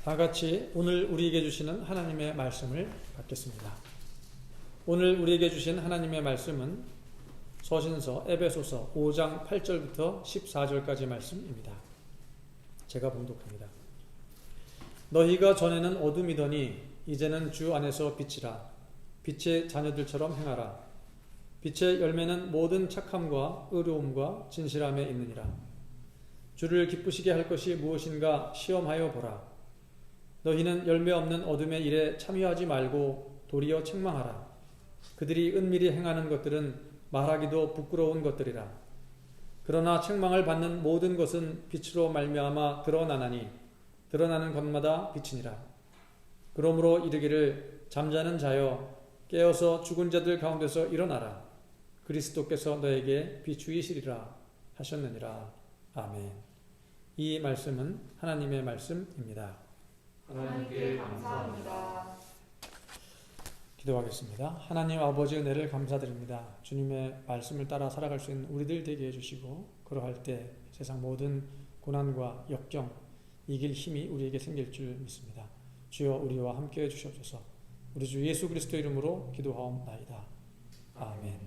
다 같이 오늘 우리에게 주시는 하나님의 말씀을 받겠습니다. 오늘 우리에게 주신 하나님의 말씀은 서신서 에베소서 5장 8절부터 14절까지 말씀입니다. 제가 봉독합니다. 너희가 전에는 어둠이더니 이제는 주 안에서 빛이라. 빛의 자녀들처럼 행하라. 빛의 열매는 모든 착함과 의로움과 진실함에 있느니라. 주를 기쁘시게 할 것이 무엇인가 시험하여 보라. 너희는 열매 없는 어둠의 일에 참여하지 말고 도리어 책망하라. 그들이 은밀히 행하는 것들은 말하기도 부끄러운 것들이라. 그러나 책망을 받는 모든 것은 빛으로 말미암아 드러나나니 드러나는 것마다 빛이니라. 그러므로 이르기를 잠자는 자여 깨어서 죽은 자들 가운데서 일어나라. 그리스도께서 너에게 비추이시리라 하셨느니라. 아멘. 이 말씀은 하나님의 말씀입니다. 하나님께 감사합니다. 기도하겠습니다. 하나님 아버지 은혜를 감사드립니다. 주님의 말씀을 따라 살아갈 수 있는 우리들 되게 해주시고 그러할 때 세상 모든 고난과 역경 이길 힘이 우리에게 생길 줄 믿습니다. 주여 우리와 함께 해주시옵소서. 우리 주 예수 그리스도 이름으로 기도하옵나이다. 아멘.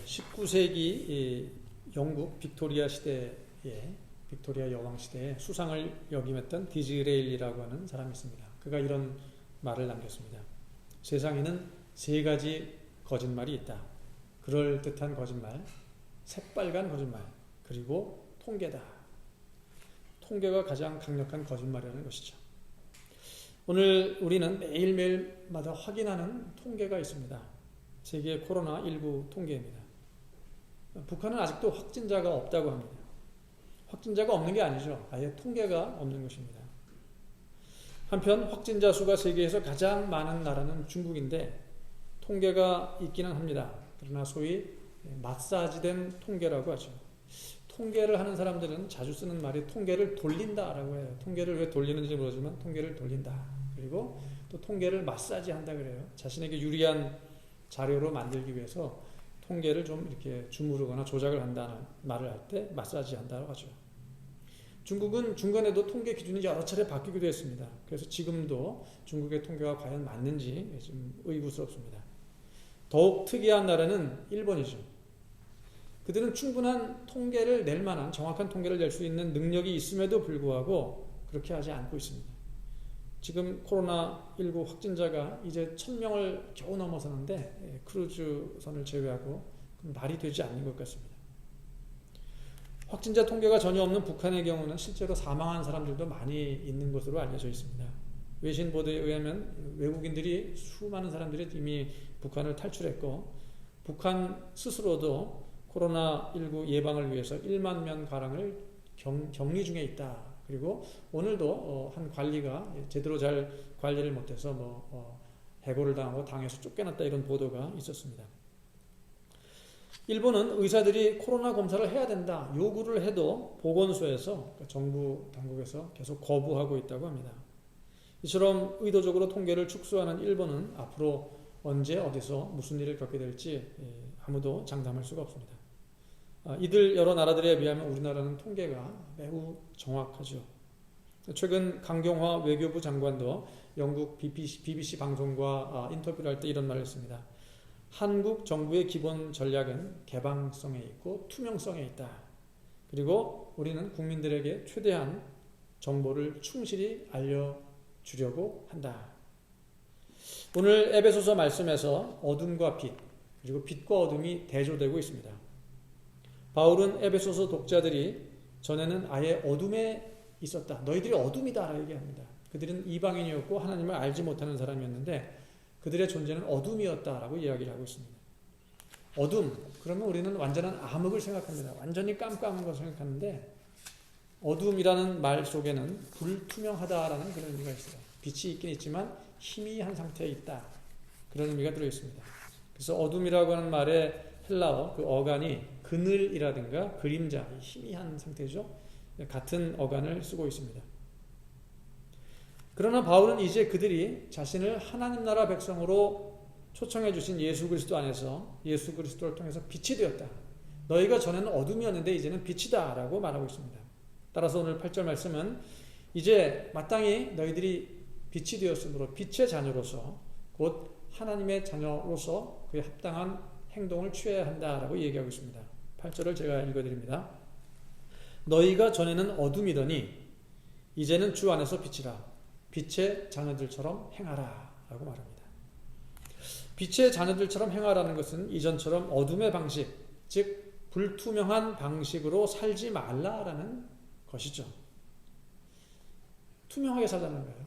19세기 영국 빅토리아 시대에 빅토리아 여왕 시대에 수상을 역임했던 디즈레일리라고 하는 사람이 있습니다. 그가 이런 말을 남겼습니다. 세상에는 세 가지 거짓말이 있다. 그럴듯한 거짓말, 새빨간 거짓말, 그리고 통계다. 통계가 가장 강력한 거짓말이라는 것이죠. 오늘 우리는 매일매일마다 확인하는 통계가 있습니다. 세계 코로나19 통계입니다. 북한은 아직도 확진자가 없다고 합니다. 확진자가 없는 게 아니죠. 아예 통계가 없는 것입니다. 한편 확진자 수가 세계에서 가장 많은 나라는 중국인데 통계가 있기는 합니다. 그러나 소위 마사지된 통계라고 하죠. 통계를 하는 사람들은 자주 쓰는 말이 통계를 돌린다라고 해요. 통계를 왜 돌리는지 모르지만 통계를 돌린다. 그리고 또 통계를 마사지한다 그래요. 자신에게 유리한 자료로 만들기 위해서 통계를 좀 이렇게 주무르거나 조작을 한다는 말을 할 때 마사지한다고 하죠. 중국은 중간에도 통계 기준이 여러 차례 바뀌기도 했습니다. 그래서 지금도 중국의 통계가 과연 맞는지 좀 의구스럽습니다. 더욱 특이한 나라는 일본이죠. 그들은 충분한 통계를 낼 만한 정확한 통계를 낼 수 있는 능력이 있음에도 불구하고 그렇게 하지 않고 있습니다. 지금 코로나19 확진자가 이제 1000명을 겨우 넘어서는데 크루즈선을 제외하고 말이 되지 않는 것 같습니다. 확진자 통계가 전혀 없는 북한의 경우는 실제로 사망한 사람들도 많이 있는 것으로 알려져 있습니다. 외신 보도에 의하면 외국인들이 수많은 사람들이 이미 북한을 탈출했고 북한 스스로도 코로나19 예방을 위해서 1만 명가량을 격리 중에 있다. 그리고 오늘도 한 관리가 제대로 잘 관리를 못해서 해고를 당하고 당에서 쫓겨났다 이런 보도가 있었습니다. 일본은 의사들이 코로나 검사를 해야 된다 요구를 해도 보건소에서 그러니까 정부 당국에서 계속 거부하고 있다고 합니다. 이처럼 의도적으로 통계를 축소하는 일본은 앞으로 언제 어디서 무슨 일을 겪게 될지 아무도 장담할 수가 없습니다. 이들 여러 나라들에 비하면 우리나라는 통계가 매우 정확하죠. 최근 강경화 외교부 장관도 영국 BBC 방송과 인터뷰를 할 때 이런 말을 했습니다. 한국 정부의 기본 전략은 개방성에 있고 투명성에 있다. 그리고 우리는 국민들에게 최대한 정보를 충실히 알려주려고 한다. 오늘 에베소서 말씀에서 어둠과 빛, 그리고 빛과 어둠이 대조되고 있습니다. 바울은 에베소서 독자들이 전에는 아예 어둠에 있었다. 너희들이 어둠이다 라고 얘기합니다. 그들은 이방인이었고 하나님을 알지 못하는 사람이었는데 그들의 존재는 어둠이었다라고 이야기를 하고 있습니다. 어둠, 그러면 우리는 완전한 암흑을 생각합니다. 완전히 깜깜한 것을 생각하는데 어둠이라는 말 속에는 불투명하다라는 그런 의미가 있어요. 빛이 있긴 있지만 희미한 상태에 있다. 그런 의미가 들어있습니다. 그래서 어둠이라고 하는 말의 헬라어, 그 어간이 그늘이라든가 그림자, 희미한 상태죠. 같은 어간을 쓰고 있습니다. 그러나 바울은 이제 그들이 자신을 하나님 나라 백성으로 초청해 주신 예수 그리스도 안에서 예수 그리스도를 통해서 빛이 되었다. 너희가 전에는 어둠이었는데 이제는 빛이다 라고 말하고 있습니다. 따라서 오늘 8절 말씀은 이제 마땅히 너희들이 빛이 되었으므로 빛의 자녀로서 곧 하나님의 자녀로서 그에 합당한 행동을 취해야 한다라고 얘기하고 있습니다. 8절을 제가 읽어드립니다. 너희가 전에는 어둠이더니 이제는 주 안에서 빛이라 빛의 자녀들처럼 행하라 라고 말합니다. 빛의 자녀들처럼 행하라는 것은 이전처럼 어둠의 방식, 즉 불투명한 방식으로 살지 말라라는 것이죠. 투명하게 살자는 거예요.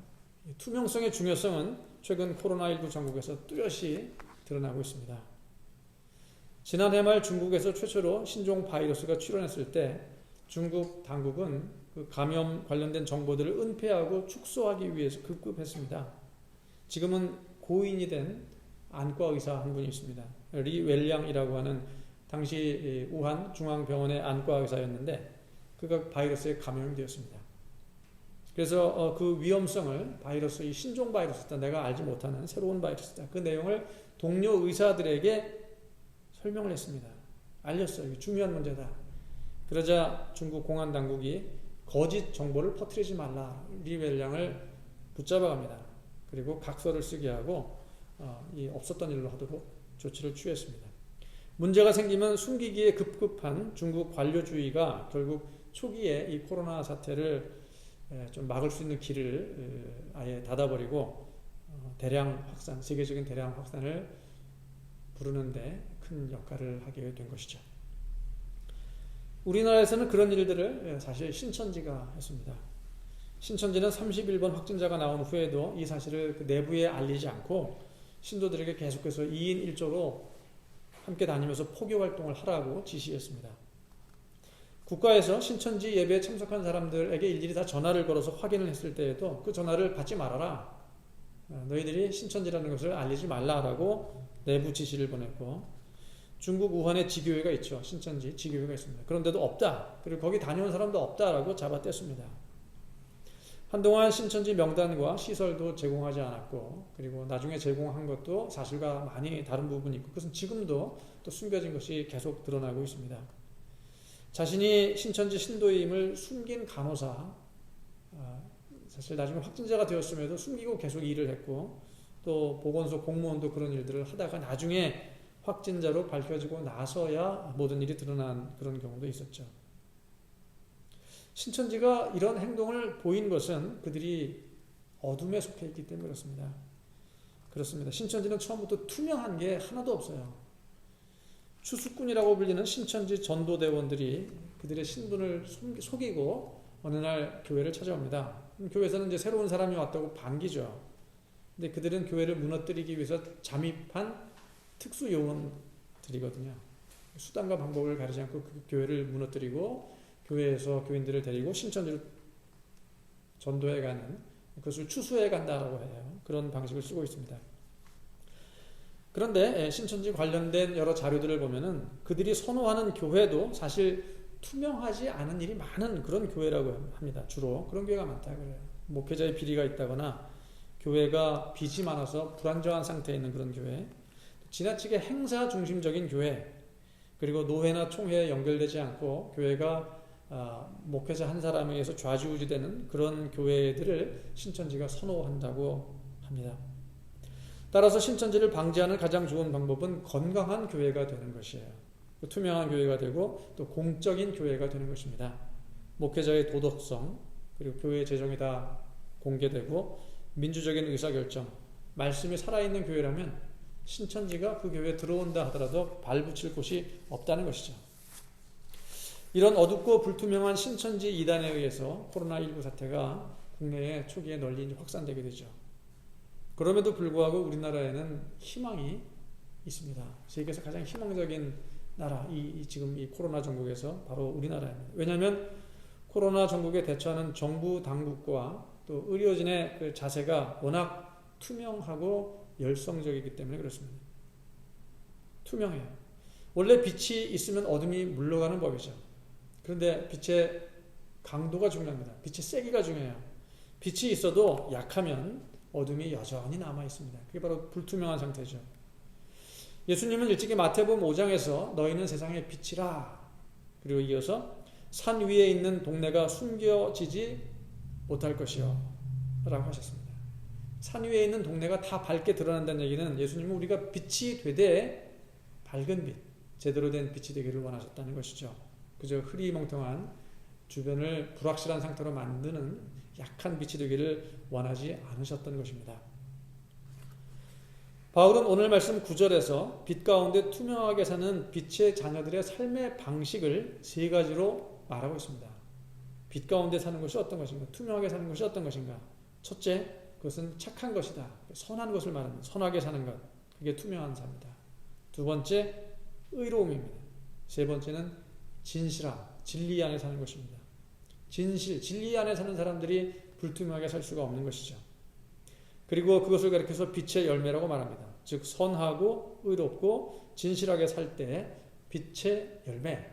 투명성의 중요성은 최근 코로나19 전국에서 뚜렷이 드러나고 있습니다. 지난해 말 중국에서 최초로 신종 바이러스가 출현했을 때 중국 당국은 그 감염 관련된 정보들을 은폐하고 축소하기 위해서 급급했습니다. 지금은 고인이 된 안과 의사 한 분이 있습니다. 리 웰량이라고 하는 당시 우한 중앙병원의 안과 의사였는데 그가 바이러스에 감염이 되었습니다. 그래서 그 위험성을 이 신종 바이러스다, 내가 알지 못하는 새로운 바이러스다, 그 내용을 동료 의사들에게 설명을 했습니다. 알렸어요. 이게 중요한 문제다. 그러자 중국 공안 당국이 거짓 정보를 퍼뜨리지 말라 리 웰량을 붙잡아 갑니다. 그리고 각서를 쓰게 하고 이 없었던 일로 하도록 조치를 취했습니다. 문제가 생기면 숨기기에 급급한 중국 관료주의가 결국 초기에 이 코로나 사태를 좀 막을 수 있는 길을 아예 닫아버리고 대량 확산, 세계적인 대량 확산을 부르는데 큰 역할을 하게 된 것이죠. 우리나라에서는 그런 일들을 사실 신천지가 했습니다. 신천지는 31번 확진자가 나온 후에도 이 사실을 내부에 알리지 않고 신도들에게 계속해서 2인 1조로 함께 다니면서 포교 활동을 하라고 지시했습니다. 국가에서 신천지 예배에 참석한 사람들에게 일일이 다 전화를 걸어서 확인을 했을 때에도 그 전화를 받지 말아라. 너희들이 신천지라는 것을 알리지 말라라고 내부 지시를 보냈고, 중국 우한에 지교회가 있죠. 신천지 지교회가 있습니다. 그런데도 없다. 그리고 거기 다녀온 사람도 없다라고 잡아뗐습니다. 한동안 신천지 명단과 시설도 제공하지 않았고, 그리고 나중에 제공한 것도 사실과 많이 다른 부분이 있고, 그것은 지금도 또 숨겨진 것이 계속 드러나고 있습니다. 자신이 신천지 신도임을 숨긴 간호사, 사실 나중에 확진자가 되었음에도 숨기고 계속 일을 했고, 또 보건소 공무원도 그런 일들을 하다가 나중에 확진자로 밝혀지고 나서야 모든 일이 드러난 그런 경우도 있었죠. 신천지가 이런 행동을 보인 것은 그들이 어둠에 속해 있기 때문에 그렇습니다. 신천지는 처음부터 투명한 게 하나도 없어요. 추수꾼이라고 불리는 신천지 전도대원들이 그들의 신분을 속이고 어느 날 교회를 찾아옵니다. 교회에서는 이제 새로운 사람이 왔다고 반기죠. 근데 그들은 교회를 무너뜨리기 위해서 잠입한 특수 요원들이거든요. 수단과 방법을 가리지 않고 그 교회를 무너뜨리고 교회에서 교인들을 데리고 신천지로 전도해 가는, 그것을 추수해 간다라고 해요. 그런 방식을 쓰고 있습니다. 그런데 신천지 관련된 여러 자료들을 보면은 그들이 선호하는 교회도 사실 투명하지 않은 일이 많은 그런 교회라고 합니다. 주로 그런 교회가 많다 그래요. 목회자의 비리가 있다거나 교회가 빚이 많아서 불안정한 상태에 있는 그런 교회, 지나치게 행사 중심적인 교회, 그리고 노회나 총회에 연결되지 않고 교회가 목회자 한 사람에 의해서 좌지우지되는 그런 교회들을 신천지가 선호한다고 합니다. 따라서 신천지를 방지하는 가장 좋은 방법은 건강한 교회가 되는 것이에요. 투명한 교회가 되고 또 공적인 교회가 되는 것입니다. 목회자의 도덕성, 그리고 교회 재정이 다 공개되고 민주적인 의사결정, 말씀이 살아있는 교회라면 신천지가 그 교회에 들어온다 하더라도 발붙일 곳이 없다는 것이죠. 이런 어둡고 불투명한 신천지 이단에 의해서 코로나19 사태가 국내에 초기에 널리 확산되게 되죠. 그럼에도 불구하고 우리나라에는 희망이 있습니다. 세계에서 가장 희망적인 나라, 지금 이 코로나 전국에서 바로 우리나라입니다. 왜냐하면 코로나 전국에 대처하는 정부 당국과 또 의료진의 그 자세가 워낙 투명하고 열성적이기 때문에 그렇습니다. 투명해요. 원래 빛이 있으면 어둠이 물러가는 법이죠. 그런데 빛의 강도가 중요합니다. 빛의 세기가 중요해요. 빛이 있어도 약하면 어둠이 여전히 남아 있습니다. 그게 바로 불투명한 상태죠. 예수님은 일찍이 마태복음 5장에서 너희는 세상의 빛이라, 그리고 이어서 산 위에 있는 동네가 숨겨지지 못할 것이요 라고 하셨습니다. 산 위에 있는 동네가 다 밝게 드러난다는 얘기는 예수님은 우리가 빛이 되되 밝은 빛, 제대로 된 빛이 되기를 원하셨다는 것이죠. 그저 흐리멍텅한 주변을 불확실한 상태로 만드는 약한 빛이 되기를 원하지 않으셨던 것입니다. 바울은 오늘 말씀 9절에서 빛 가운데 투명하게 사는 빛의 자녀들의 삶의 방식을 세 가지로 말하고 있습니다. 빛 가운데 사는 것이 어떤 것인가? 투명하게 사는 것이 어떤 것인가? 첫째, 그것은 착한 것이다. 선한 것을 말합니다. 선하게 사는 것. 그게 투명한 삶이다. 두 번째, 의로움입니다. 세 번째는 진실함, 진리 안에 사는 것입니다. 진리 안에 사는 사람들이 불투명하게 살 수가 없는 것이죠. 그리고 그것을 가리켜서 빛의 열매라고 말합니다. 즉 선하고 의롭고 진실하게 살 때 빛의 열매,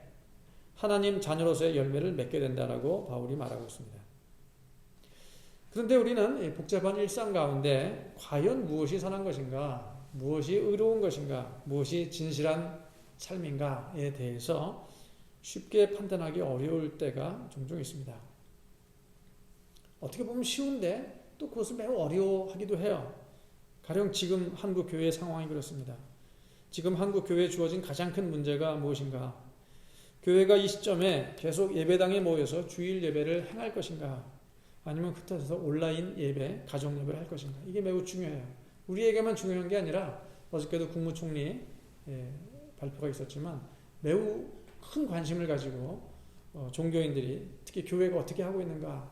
하나님 자녀로서의 열매를 맺게 된다라고 바울이 말하고 있습니다. 그런데 우리는 복잡한 일상 가운데 과연 무엇이 선한 것인가, 무엇이 의로운 것인가, 무엇이 진실한 삶인가에 대해서 쉽게 판단하기 어려울 때가 종종 있습니다. 어떻게 보면 쉬운데 또 그것을 매우 어려워하기도 해요. 가령 지금 한국 교회의 상황이 그렇습니다. 지금 한국 교회에 주어진 가장 큰 문제가 무엇인가? 교회가 이 시점에 계속 예배당에 모여서 주일 예배를 행할 것인가? 아니면 흩어져서 온라인 예배, 가정 예배를 할 것인가? 이게 매우 중요해요. 우리에게만 중요한 게 아니라 어저께도 국무총리 발표가 있었지만 매우 큰 관심을 가지고 종교인들이 특히 교회가 어떻게 하고 있는가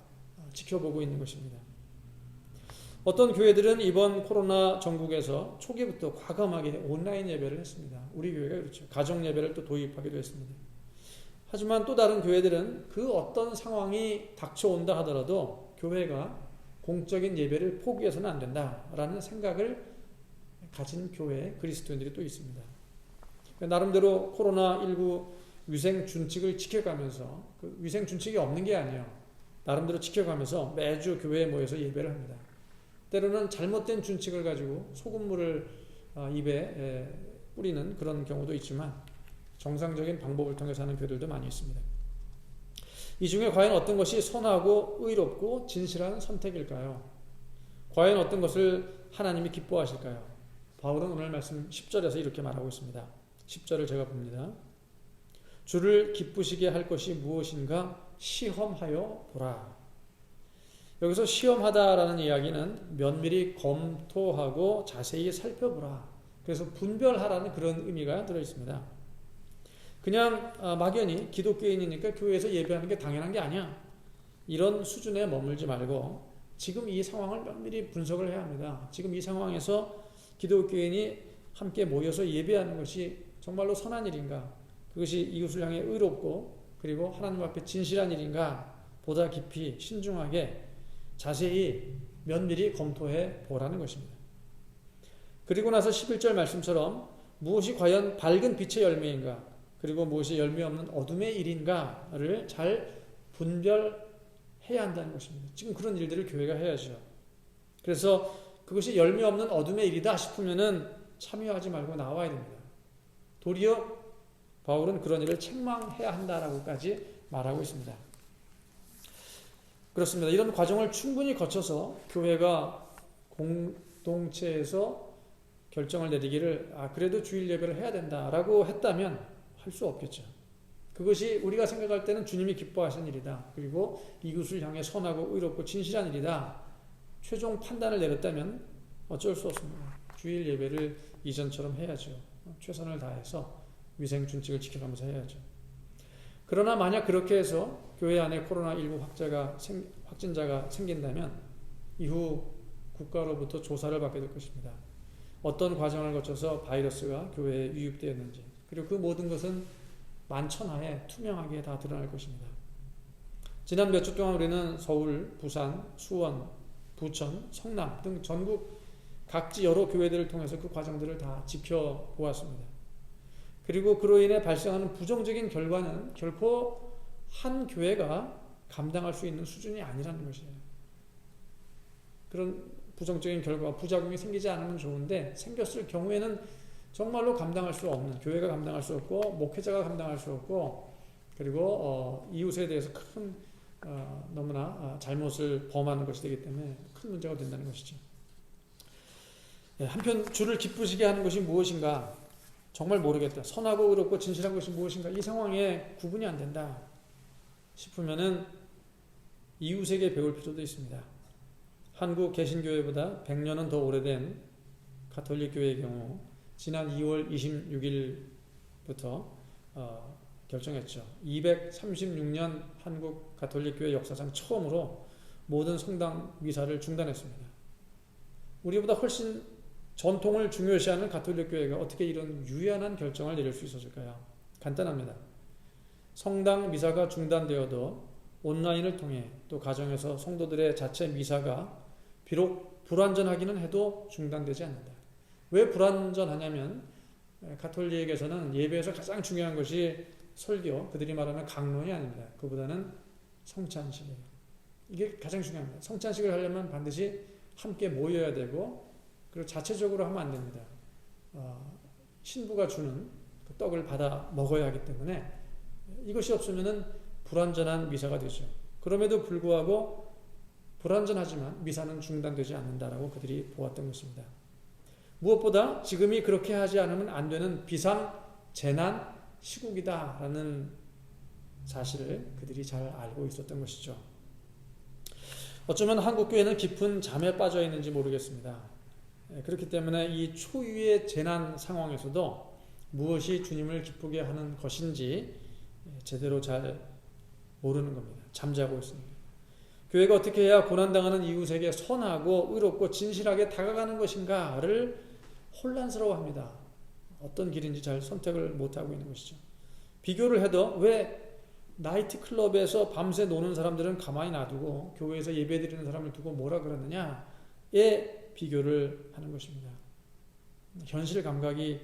지켜보고 있는 것입니다. 어떤 교회들은 이번 코로나 전국에서 초기부터 과감하게 온라인 예배를 했습니다. 우리 교회가 그렇죠. 가정 예배를 또 도입하기도 했습니다. 하지만 또 다른 교회들은 그 어떤 상황이 닥쳐온다 하더라도 교회가 공적인 예배를 포기해서는 안 된다라는 생각을 가진 교회 그리스도인들이 또 있습니다. 나름대로 코로나19 위생 준칙을 지켜가면서 그 위생 준칙이 없는 게 아니에요. 나름대로 지켜가면서 매주 교회에 모여서 예배를 합니다. 때로는 잘못된 준칙을 가지고 소금물을 입에 뿌리는 그런 경우도 있지만 정상적인 방법을 통해서 하는 교회들도 많이 있습니다. 이 중에 과연 어떤 것이 선하고 의롭고 진실한 선택일까요? 과연 어떤 것을 하나님이 기뻐하실까요? 바울은 오늘 말씀 10절에서 이렇게 말하고 있습니다. 10절을 제가 봅니다. 주를 기쁘시게 할 것이 무엇인가 시험하여 보라. 여기서 시험하다라는 이야기는 면밀히 검토하고 자세히 살펴보라. 그래서 분별하라는 그런 의미가 들어있습니다. 그냥 막연히 기독교인이니까 교회에서 예배하는 게 당연한 게 아니야. 이런 수준에 머물지 말고 지금 이 상황을 면밀히 분석을 해야 합니다. 지금 이 상황에서 기독교인이 함께 모여서 예배하는 것이 정말로 선한 일인가? 그것이 이웃을 향해 의롭고 그리고 하나님 앞에 진실한 일인가? 보다 깊이 신중하게 자세히 면밀히 검토해 보라는 것입니다. 그리고 나서 11절 말씀처럼 무엇이 과연 밝은 빛의 열매인가? 그리고 무엇이 열매 없는 어둠의 일인가를 잘 분별해야 한다는 것입니다. 지금 그런 일들을 교회가 해야죠. 그래서 그것이 열매 없는 어둠의 일이다 싶으면은 참여하지 말고 나와야 됩니다. 도리어 바울은 그런 일을 책망해야 한다라고까지 말하고 있습니다. 그렇습니다. 이런 과정을 충분히 거쳐서 교회가 공동체에서 결정을 내리기를 그래도 주일 예배를 해야 된다라고 했다면 할 수 없겠죠. 그것이 우리가 생각할 때는 주님이 기뻐하신 일이다. 그리고 이웃을 향해 선하고 의롭고 진실한 일이다. 최종 판단을 내렸다면 어쩔 수 없습니다. 주일 예배를 이전처럼 해야죠. 최선을 다해서 위생 준칙을 지켜가면서 해야죠. 그러나 만약 그렇게 해서 교회 안에 코로나19 확진자가 생긴다면 이후 국가로부터 조사를 받게 될 것입니다. 어떤 과정을 거쳐서 바이러스가 교회에 유입되었는지 그리고 그 모든 것은 만천하에 투명하게 다 드러날 것입니다. 지난 몇 주 동안 우리는 서울, 부산, 수원, 부천, 성남 등 전국 각지 여러 교회들을 통해서 그 과정들을 다 지켜보았습니다. 그리고 그로 인해 발생하는 부정적인 결과는 결코 한 교회가 감당할 수 있는 수준이 아니라는 것이에요. 그런 부정적인 결과, 부작용이 생기지 않으면 좋은데 생겼을 경우에는 정말로 감당할 수 없는, 교회가 감당할 수 없고 목회자가 감당할 수 없고 그리고 이웃에 대해서 큰 너무나 잘못을 범하는 것이 되기 때문에 큰 문제가 된다는 것이죠. 한편 주를 기쁘시게 하는 것이 무엇인가 정말 모르겠다. 선하고 의롭고 진실한 것이 무엇인가 이 상황에 구분이 안 된다 싶으면은 이웃에게 배울 필요도 있습니다. 한국 개신교회보다 100년은 더 오래된 가톨릭 교회의 경우 지난 2월 26일부터 결정했죠. 236년 한국 가톨릭 교회 역사상 처음으로 모든 성당 미사를 중단했습니다. 우리보다 훨씬 전통을 중요시하는 가톨릭 교회가 어떻게 이런 유연한 결정을 내릴 수 있었을까요? 간단합니다. 성당 미사가 중단되어도 온라인을 통해 또 가정에서 성도들의 자체 미사가 비록 불완전하기는 해도 중단되지 않는다. 왜 불완전하냐면 가톨릭에서는 예배에서 가장 중요한 것이 설교, 그들이 말하는 강론이 아닙니다. 그보다는 성찬식이에요. 이게 가장 중요합니다. 성찬식을 하려면 반드시 함께 모여야 되고 그리고 자체적으로 하면 안 됩니다. 신부가 주는 그 떡을 받아 먹어야 하기 때문에 이것이 없으면 불완전한 미사가 되죠. 그럼에도 불구하고 불완전하지만 미사는 중단되지 않는다라고 그들이 보았던 것입니다. 무엇보다 지금이 그렇게 하지 않으면 안 되는 비상 재난 시국이다라는 사실을 그들이 잘 알고 있었던 것이죠. 어쩌면 한국 교회는 깊은 잠에 빠져 있는지 모르겠습니다. 그렇기 때문에 이 초유의 재난 상황에서도 무엇이 주님을 기쁘게 하는 것인지 제대로 잘 모르는 겁니다. 잠자고 있습니다. 교회가 어떻게 해야 고난당하는 이웃에게 선하고 의롭고 진실하게 다가가는 것인가를 혼란스러워합니다. 어떤 길인지 잘 선택을 못하고 있는 것이죠. 비교를 해도 왜 나이트클럽에서 밤새 노는 사람들은 가만히 놔두고 교회에서 예배드리는 사람을 두고 뭐라 그러느냐에 비교를 하는 것입니다. 현실 감각이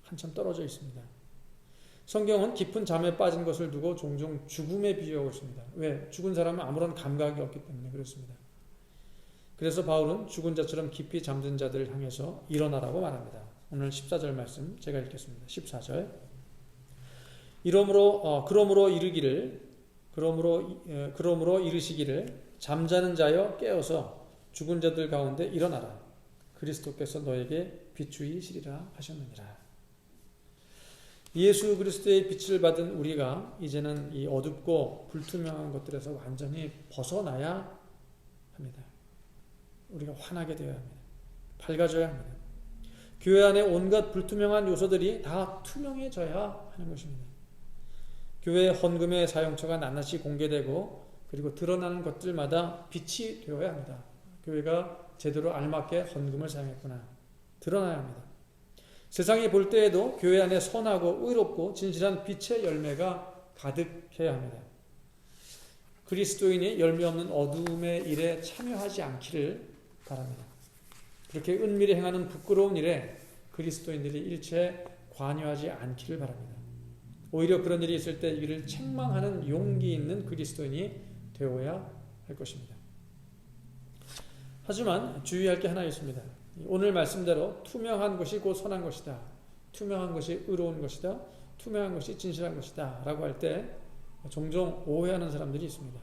한참 떨어져 있습니다. 성경은 깊은 잠에 빠진 것을 두고 종종 죽음에 비유하고 있습니다. 왜? 죽은 사람은 아무런 감각이 없기 때문에 그렇습니다. 그래서 바울은 죽은 자처럼 깊이 잠든 자들을 향해서 일어나라고 말합니다. 오늘 14절 말씀 제가 읽겠습니다. 14절 그러므로 이르시기를 잠자는 자여 깨어서 죽은 자들 가운데 일어나라. 그리스도께서 너에게 비추이시리라 하셨느니라. 예수 그리스도의 빛을 받은 우리가 이제는 이 어둡고 불투명한 것들에서 완전히 벗어나야 합니다. 우리가 환하게 되어야 합니다. 밝아져야 합니다. 교회 안에 온갖 불투명한 요소들이 다 투명해져야 하는 것입니다. 교회 헌금의 사용처가 낱낱이 공개되고 그리고 드러나는 것들마다 빛이 되어야 합니다. 교회가 제대로 알맞게 헌금을 사용했구나. 드러나야 합니다. 세상이 볼 때에도 교회 안에 선하고 의롭고 진실한 빛의 열매가 가득해야 합니다. 그리스도인이 열매 없는 어둠의 일에 참여하지 않기를 바랍니다. 그렇게 은밀히 행하는 부끄러운 일에 그리스도인들이 일체 관여하지 않기를 바랍니다. 오히려 그런 일이 있을 때 이를 책망하는 용기 있는 그리스도인이 되어야 할 것입니다. 하지만 주의할 게 하나 있습니다. 오늘 말씀대로 투명한 것이 곧 선한 것이다. 투명한 것이 의로운 것이다. 투명한 것이 진실한 것이다. 라고 할 때 종종 오해하는 사람들이 있습니다.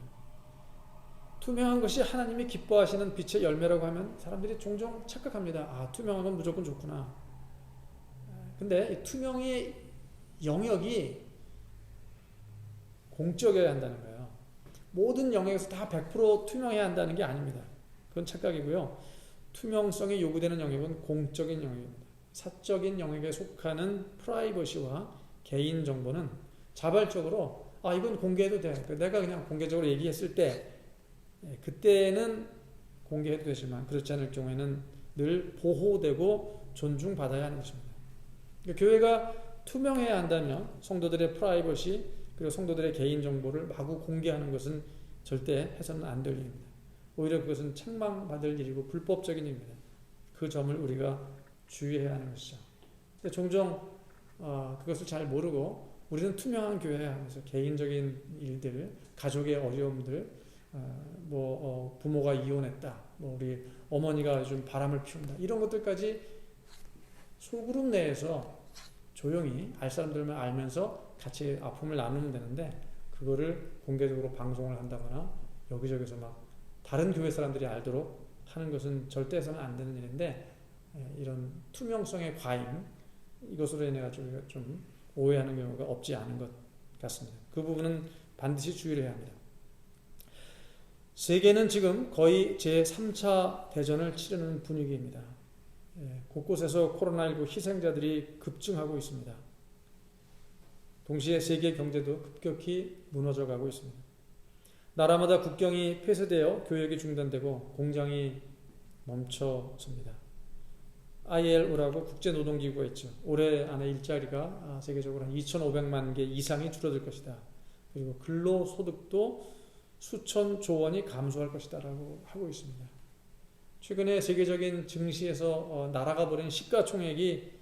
투명한 것이 하나님이 기뻐하시는 빛의 열매라고 하면 사람들이 종종 착각합니다. 아, 투명한 건 무조건 좋구나. 근데 투명의 영역이 공적이어야 한다는 거예요. 모든 영역에서 다 100% 투명해야 한다는 게 아닙니다. 그건 착각이고요. 투명성이 요구되는 영역은 공적인 영역입니다. 사적인 영역에 속하는 프라이버시와 개인 정보는 자발적으로 이건 공개해도 돼. 내가 그냥 공개적으로 얘기했을 때 그때는 공개해도 되지만 그렇지 않을 경우에는 늘 보호되고 존중받아야 하는 것입니다. 그러니까 교회가 투명해야 한다면 성도들의 프라이버시 그리고 성도들의 개인 정보를 마구 공개하는 것은 절대 해서는 안 될 일입니다. 오히려 그것은 책망받을 일이고 불법적인 일입니다. 그 점을 우리가 주의해야 하는 것이죠. 근데 종종 그것을 잘 모르고 우리는 투명한 교회 하면서 개인적인 일들, 가족의 어려움들, 부모가 이혼했다, 우리 어머니가 좀 바람을 피운다, 이런 것들까지 소그룹 내에서 조용히 알 사람들만 알면서 같이 아픔을 나누면 되는데 그거를 공개적으로 방송을 한다거나 여기저기서 막 다른 교회 사람들이 알도록 하는 것은 절대 해서는 안 되는 일인데, 이런 투명성의 과잉, 이것으로 인해 가지고 좀 오해하는 경우가 없지 않은 것 같습니다. 그 부분은 반드시 주의를 해야 합니다. 세계는 지금 거의 제3차 대전을 치르는 분위기입니다. 곳곳에서 코로나19 희생자들이 급증하고 있습니다. 동시에 세계 경제도 급격히 무너져가고 있습니다. 나라마다 국경이 폐쇄되어 교역이 중단되고 공장이 멈춰섭니다. ILO라고 국제노동기구가 있죠. 올해 안에 일자리가 세계적으로 한 2,500만 개 이상이 줄어들 것이다. 그리고 근로소득도 수천조 원이 감소할 것이다 라고 하고 있습니다. 최근에 세계적인 증시에서 날아가 버린 시가총액이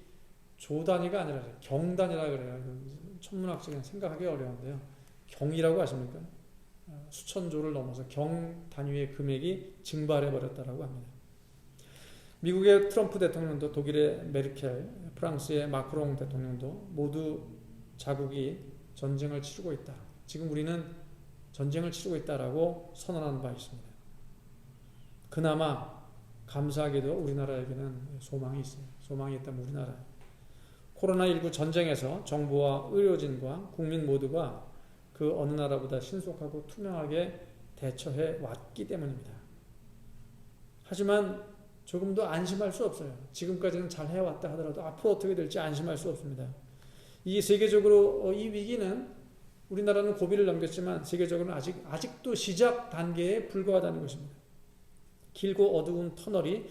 조 단위가 아니라 경 단위라 그래요. 천문학적인 생각하기 어려운데요. 경이라고 아십니까? 수천조를 넘어서 경 단위의 금액이 증발해 버렸다라고 합니다. 미국의 트럼프 대통령도, 독일의 메르켈, 프랑스의 마크롱 대통령도 모두 자국이 전쟁을 치르고 있다. 지금 우리는 전쟁을 치르고 있다라고 선언한 바 있습니다. 그나마 감사하게도 우리나라에게는 소망이 있어요. 소망이 있다면 우리나라. 코로나19 전쟁에서 정부와 의료진과 국민 모두가 그 어느 나라보다 신속하고 투명하게 대처해 왔기 때문입니다. 하지만 조금도 안심할 수 없어요. 지금까지는 잘 해왔다 하더라도 앞으로 어떻게 될지 안심할 수 없습니다. 이 세계적으로 이 위기는 우리나라는 고비를 넘겼지만 세계적으로는 아직도 시작 단계에 불과하다는 것입니다. 길고 어두운 터널이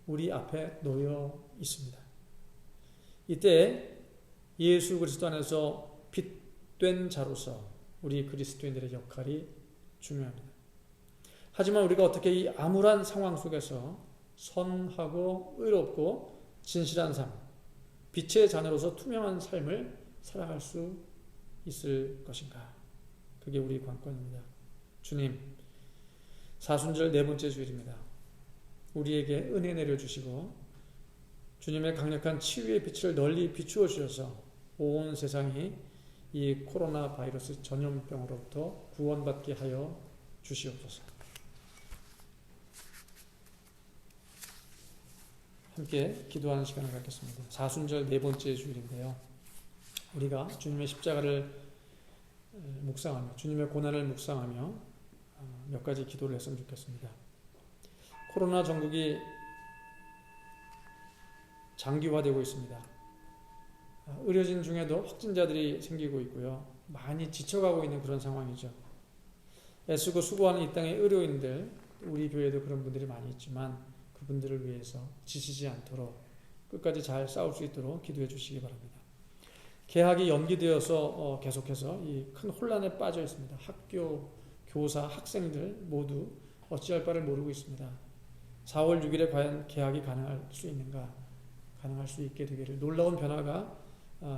우리 앞에 놓여 있습니다. 이때 예수 그리스도 안에서 빛된 자로서 우리 그리스도인들의 역할이 중요합니다. 하지만 우리가 어떻게 이 암울한 상황 속에서 선하고 의롭고 진실한 삶, 빛의 자녀로서 투명한 삶을 살아갈 수 있을 것인가? 그게 우리 관건입니다. 주님, 사순절 네 번째 주일입니다. 우리에게 은혜 내려주시고 주님의 강력한 치유의 빛을 널리 비추어 주셔서 온 세상이 이 코로나 바이러스 전염병으로부터 구원받게 하여 주시옵소서. 함께 기도하는 시간을 갖겠습니다. 사순절 네 번째 주일인데요. 우리가 주님의 십자가를 묵상하며 주님의 고난을 묵상하며 몇 가지 기도를 했으면 좋겠습니다. 코로나 전국이 장기화되고 있습니다. 의료진 중에도 확진자들이 생기고 있고요. 많이 지쳐가고 있는 그런 상황이죠. 애쓰고 수고하는 이 땅의 의료인들, 우리 교회도 그런 분들이 많이 있지만 그분들을 위해서 지치지 않도록 끝까지 잘 싸울 수 있도록 기도해 주시기 바랍니다. 개학이 연기되어서 계속해서 이 큰 혼란에 빠져 있습니다. 학교, 교사, 학생들 모두 어찌할 바를 모르고 있습니다. 4월 6일에 과연 개학이 가능할 수 있는가? 가능할 수 있게 되기를, 놀라운 변화가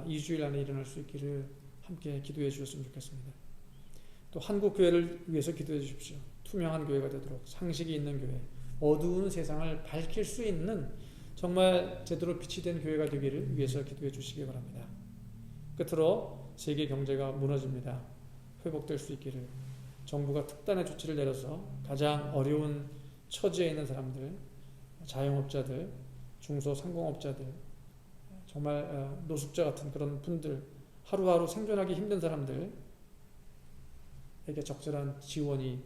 2주일 안에 일어날 수 있기를 함께 기도해 주셨으면 좋겠습니다. 또 한국 교회를 위해서 기도해 주십시오. 투명한 교회가 되도록, 상식이 있는 교회, 어두운 세상을 밝힐 수 있는 정말 제대로 빛이 된 교회가 되기를 위해서 기도해 주시기 바랍니다. 끝으로 세계 경제가 무너집니다. 회복될 수 있기를 정부가 특단의 조치를 내려서 가장 어려운 처지에 있는 사람들, 자영업자들, 중소상공업자들, 정말 노숙자 같은 그런 분들, 하루하루 생존하기 힘든 사람들에게 적절한 지원이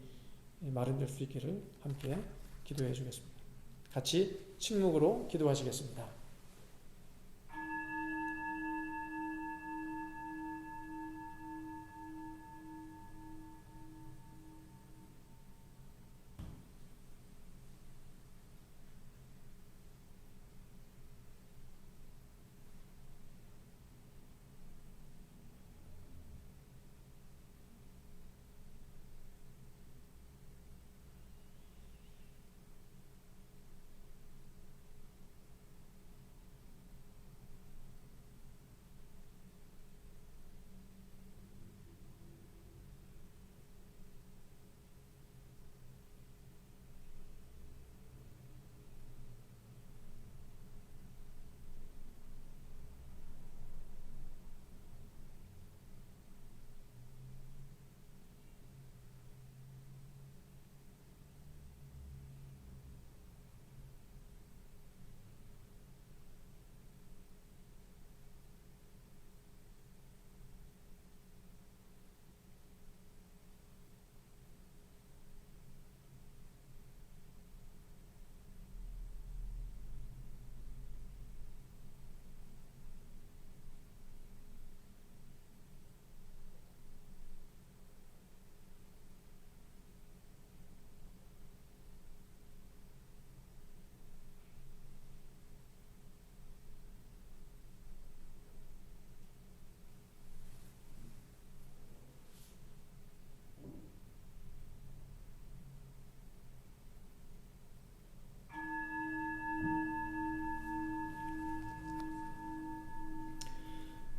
마련될 수 있기를 함께 기도해 주겠습니다. 같이 침묵으로 기도하시겠습니다.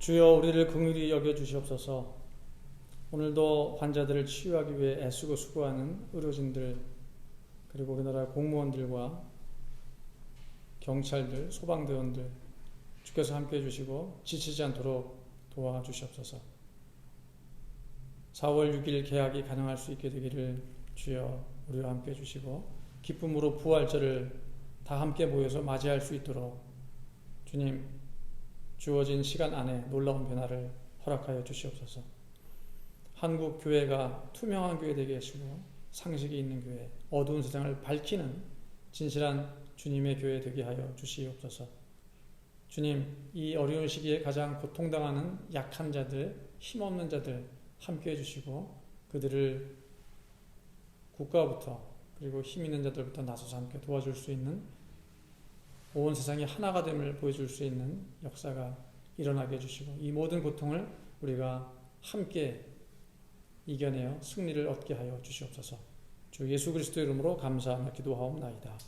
주여 우리를 긍휼히 여겨 주시옵소서. 오늘도 환자들을 치유하기 위해 애쓰고 수고하는 의료진들, 그리고 우리나라 공무원들과 경찰들, 소방대원들 주께서 함께해 주시고 지치지 않도록 도와주시옵소서. 4월 6일 개학이 가능할 수 있게 되기를 주여 우리와 함께해 주시고 기쁨으로 부활절을 다 함께 모여서 맞이할 수 있도록 주님 주어진 시간 안에 놀라운 변화를 허락하여 주시옵소서. 한국 교회가 투명한 교회 되게 하시고 상식이 있는 교회, 어두운 세상을 밝히는 진실한 주님의 교회 되게 하여 주시옵소서. 주님, 이 어려운 시기에 가장 고통당하는 약한 자들, 힘없는 자들 함께해 주시고 그들을 국가부터 그리고 힘 있는 자들부터 나서서 함께 도와줄 수 있는 온 세상이 하나가 됨을 보여줄 수 있는 역사가 일어나게 해주시고 이 모든 고통을 우리가 함께 이겨내어 승리를 얻게 하여 주시옵소서. 주 예수 그리스도의 이름으로 감사하며 기도하옵나이다.